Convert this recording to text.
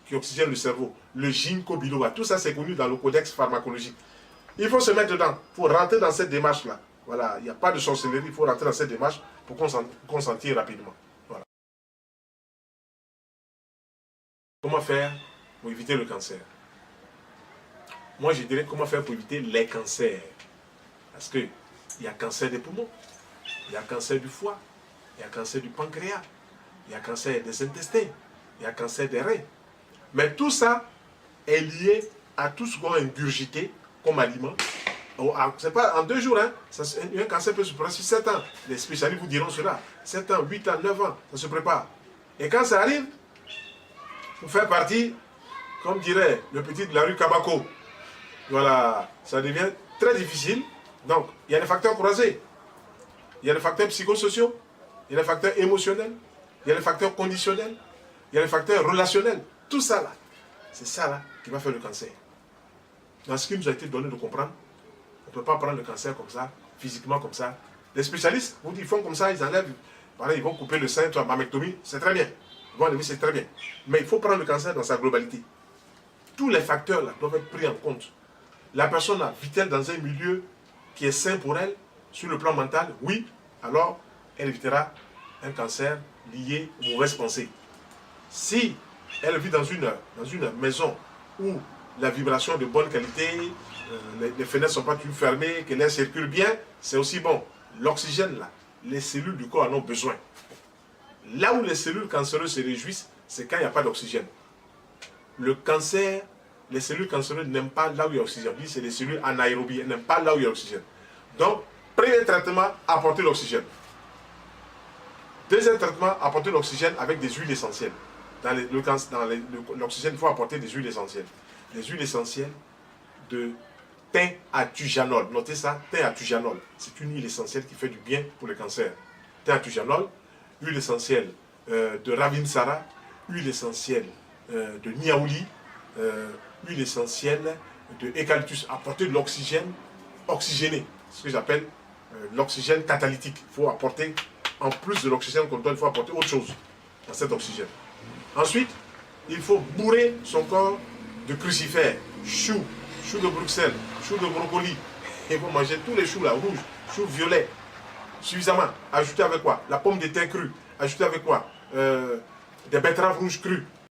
qui oxygène le cerveau, le ginkgo biloba, tout ça c'est connu dans le codex pharmacologique. Il faut se mettre dedans, il faut rentrer dans cette démarche-là. Voilà, il n'y a pas de sorcellerie, il faut rentrer dans cette démarche pour consentir rapidement. Voilà. Comment faire pour éviter le cancer? Moi, je dirais comment faire pour éviter les cancers. Parce qu'il y a cancer des poumons, il y a cancer du foie, il y a cancer du pancréas, il y a cancer des intestins, il y a cancer des reins. Mais tout ça est lié à tout ce qu'on a ingurgité comme aliment. C'est pas en 2 jours, hein. Un cancer peut se préparer sur 7 ans. Les spécialistes vous diront cela. 7 ans, 8 ans, 9 ans, ça se prépare. Et quand ça arrive, vous faites partie, comme dirait le petit de la rue Kabako. Voilà, ça devient très difficile. Donc, il y a des facteurs croisés. Il y a des facteurs psychosociaux, il y a des facteurs émotionnels, il y a des facteurs conditionnels, il y a des facteurs relationnels. Tout ça là, c'est ça là qui va faire le cancer. Dans ce qui nous a été donné de comprendre, on ne peut pas prendre le cancer comme ça, physiquement comme ça. Les spécialistes, vous dites, ils font comme ça, ils enlèvent, pareil, ils vont couper le sein, la mammectomie, c'est très bien. Ils vont enlever, c'est très bien. Mais il faut prendre le cancer dans sa globalité. Tous les facteurs là doivent être pris en compte. La personne là, vit-elle dans un milieu qui est sain pour elle, sur le plan mental? Oui, alors elle évitera un cancer lié aux mauvaises pensées. Si elle vit dans une maison où la vibration est de bonne qualité, les fenêtres ne sont pas toutes fermées, que l'air circule bien, c'est aussi bon. L'oxygène, là, les cellules du corps en ont besoin. Là où les cellules cancéreuses se réjouissent, c'est quand il n'y a pas d'oxygène. Le cancer, les cellules cancéreuses n'aiment pas là où il y a l'oxygène. C'est les cellules anaérobies, elles n'aiment pas là où il y a l'oxygène. Donc, premier traitement, apporter l'oxygène. Deuxième traitement, apporter l'oxygène avec des huiles essentielles. Dans l'oxygène, il faut apporter des huiles essentielles. Des huiles essentielles de thym atujanol. Notez ça, thym atujanol. C'est une huile essentielle qui fait du bien pour le cancer. Thym atujanol, huile essentielle de ravinsara, huile essentielle de niaouli, huile essentielle de eucalyptus. Apporter de l'oxygène oxygéné, ce que j'appelle l'oxygène catalytique. Il faut apporter, en plus de l'oxygène qu'on donne, il faut apporter autre chose dans cet oxygène. Ensuite, il faut bourrer son corps de crucifères, choux de Bruxelles, choux de brocoli. Il faut manger tous les choux là, rouges, choux violets, suffisamment. Ajouter avec quoi? La pomme de terre crue. Ajouter avec quoi? Des betteraves rouges crues.